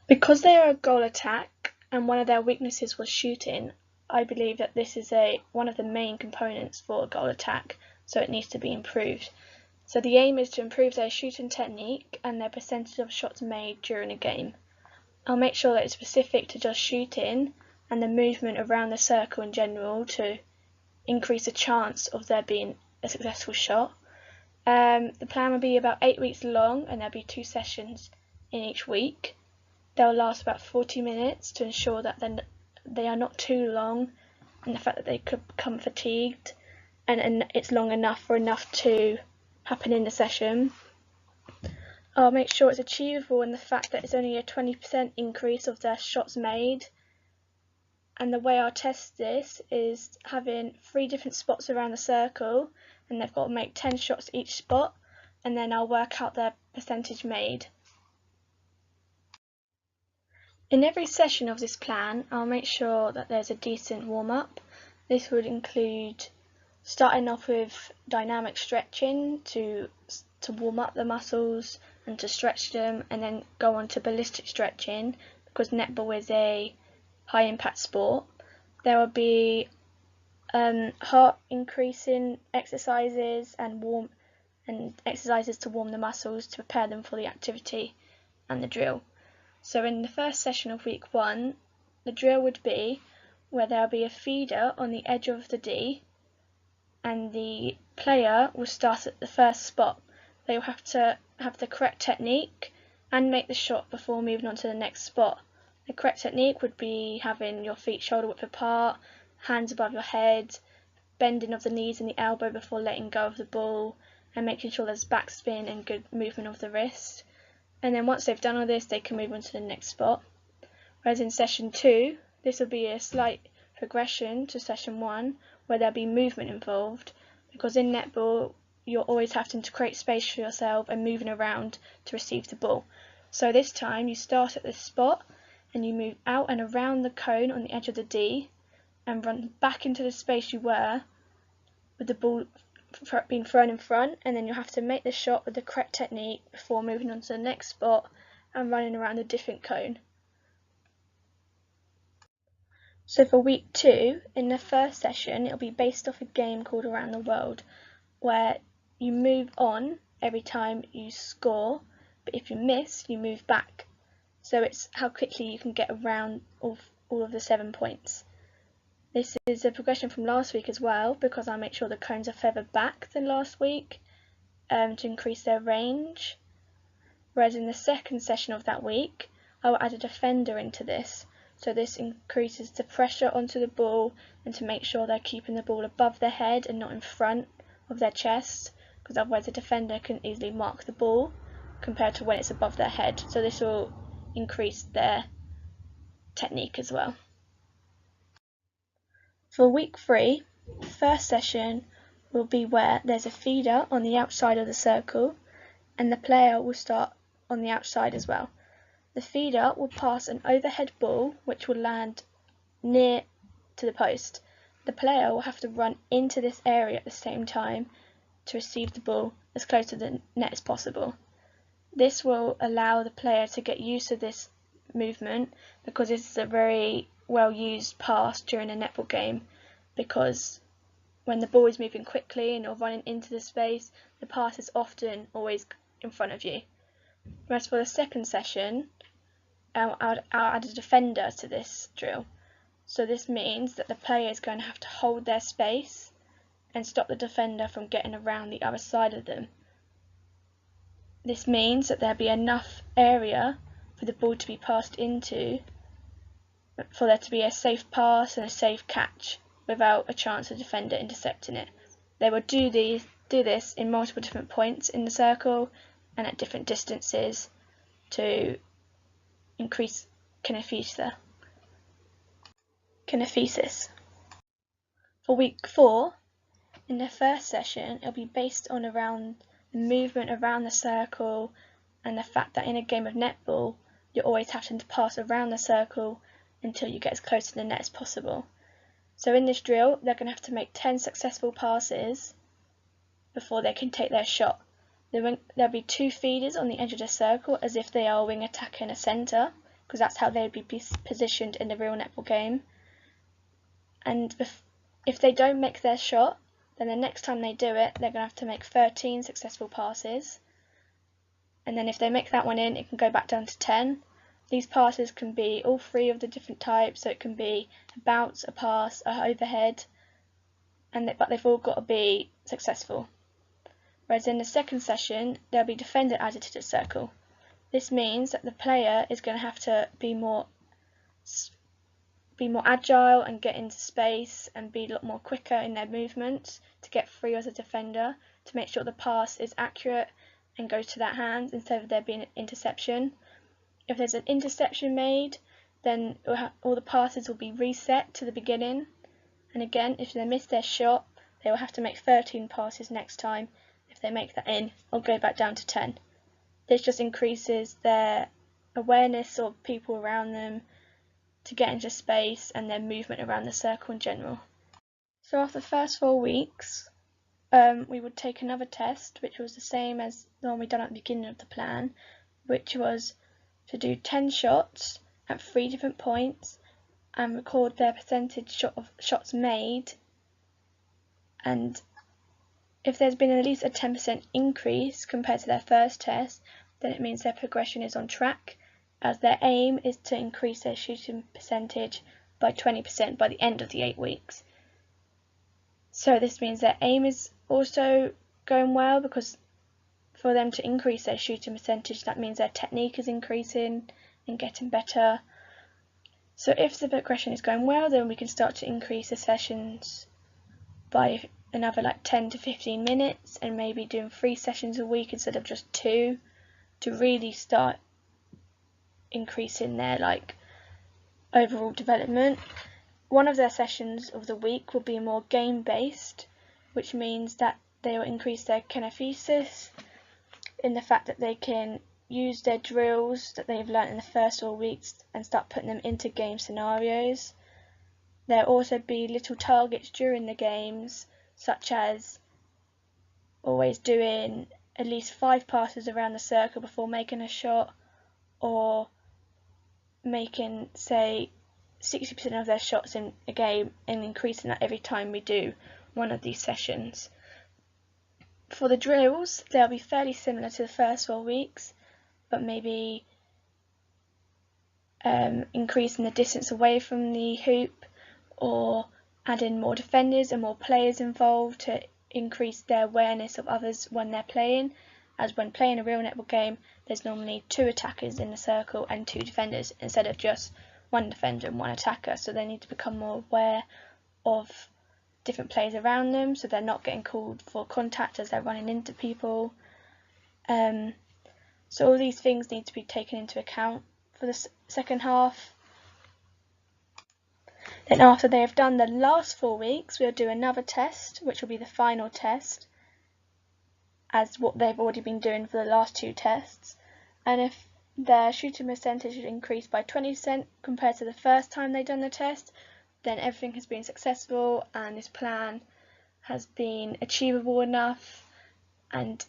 Because they are a goal attack and one of their weaknesses was shooting, I believe that this is one of the main components for a goal attack, so it needs to be improved. So the aim is to improve their shooting technique and their percentage of shots made during a game. I'll make sure that it's specific to just shooting and the movement around the circle in general to increase the chance of there being a successful shot. The plan will be about 8 weeks long and there'll be 2 sessions in each week. They'll last about 40 minutes to ensure that they are not too long and the fact that they could become fatigued and it's long enough for enough to happen in the session. I'll make sure it's achievable in the fact that it's only a 20% increase of their shots made. And the way I'll test this is having 3 different spots around the circle and they've got to make 10 shots each spot, and then I'll work out their percentage made. In every session of this plan, I'll make sure that there's a decent warm-up. This would include starting off with dynamic stretching to warm up the muscles and to stretch them, and then go on to ballistic stretching because netball is a high impact sport. There will be heart increasing exercises and exercises to warm the muscles to prepare them for the activity and the drill. So in the first session of week 1, the drill would be where there'll be a feeder on the edge of the D and the player will start at the first spot. They will have to have the correct technique and make the shot before moving on to the next spot. The correct technique would be having your feet shoulder width apart, hands above your head, bending of the knees and the elbow before letting go of the ball, and making sure there's backspin and good movement of the wrist. And then once they've done all this, they can move on to the next spot. Whereas in session 2, this will be a slight progression to session 1, where there'll be movement involved, because in netball you're always having to create space for yourself and moving around to receive the ball. So this time you start at this spot and you move out and around the cone on the edge of the D and run back into the space you were with the ball being thrown in front, and then you'll have to make the shot with the correct technique before moving on to the next spot and running around a different cone. So for week 2, in the first session, it'll be based off a game called Around the World, where you move on every time you score, but if you miss, you move back. So it's how quickly you can get around all of the 7 points. This is a progression from last week as well, because I'll make sure the cones are further back than last week to increase their range. Whereas in the second session of that week, I will add a defender into this. So this increases the pressure onto the ball and to make sure they're keeping the ball above their head and not in front of their chest, because otherwise the defender can easily mark the ball compared to when it's above their head. So this will increase their technique as well. For week 3, the first session will be where there's a feeder on the outside of the circle and the player will start on the outside as well. The feeder will pass an overhead ball which will land near to the post. The player will have to run into this area at the same time to receive the ball as close to the net as possible. This will allow the player to get used to this movement, because this is a very well used pass during a netball game, because when the ball is moving quickly and you're running into the space, the pass is often always in front of you. Whereas for the second session, I'll add a defender to this drill. So this means that the player is going to have to hold their space and stop the defender from getting around the other side of them. This means that there'll be enough area for the ball to be passed into for there to be a safe pass and a safe catch without a chance of the defender intercepting it. They will do this in multiple different points in the circle and at different distances to increase kinesis. For week 4, in the first session, it'll be based on around the movement around the circle and the fact that in a game of netball, you're always having to pass around the circle until you get as close to the net as possible. So in this drill, they're going to have to make 10 successful passes before they can take their shot. There'll be 2 feeders on the edge of the circle as if they are a wing attacker and a centre, because that's how they'd be positioned in the real netball game. And if they don't make their shot, then the next time they do it, they're going to have to make 13 successful passes. And then if they make that one in, it can go back down to 10. These passes can be all three of the different types, so it can be a bounce, a pass, a overhead, but they've all got to be successful. Whereas in the second session, there'll be defender added to the circle. This means that the player is going to have to be more agile and get into space and be a lot more quicker in their movements to get free as a defender, to make sure the pass is accurate and goes to that hand instead of there being an interception. If there's an interception made, then all the passes will be reset to the beginning. And again, if they miss their shot, they will have to make 13 passes next time. If they make that in, it'll go back down to 10. This just increases their awareness of people around them to get into space and their movement around the circle in general. So after the first 4 weeks, we would take another test, which was the same as the one we done at the beginning of the plan, which was to do 10 shots at 3 different points and record their percentage of shots made. And if there's been at least a 10% increase compared to their first test, then it means their progression is on track, as their aim is to increase their shooting percentage by 20% by the end of the 8 weeks. So this means their aim is also going well, because for them to increase their shooting percentage, that means their technique is increasing and getting better. So if the progression is going well, then we can start to increase the sessions by another 10 to 15 minutes, and maybe doing 3 sessions a week instead of just 2, to really start increasing their overall development. One of their sessions of the week will be more game based, which means that they will increase their kinesis in the fact that they can use their drills that they've learnt in the first 4 weeks and start putting them into game scenarios. There'll also be little targets during the games, such as always doing at least 5 passes around the circle before making a shot, or making, say, 60% of their shots in a game and increasing that every time we do one of these sessions. For the drills, they'll be fairly similar to the first 4 weeks, but maybe increasing the distance away from the hoop, or adding more defenders and more players involved to increase their awareness of others when they're playing, as when playing a real netball game, there's normally 2 attackers in the circle and 2 defenders instead of just 1 defender and 1 attacker. So they need to become more aware of different players around them, so they're not getting called for contact as they're running into people. So all these things need to be taken into account for the second half. Then after they have done the last 4 weeks, we'll do another test, which will be the final test, as what they've already been doing for the last 2 tests. And if their shooting percentage is increased by 20% compared to the first time they've done the test, then everything has been successful and this plan has been achievable enough, and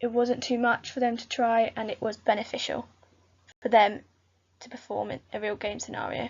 it wasn't too much for them to try, and it was beneficial for them to perform in a real game scenario.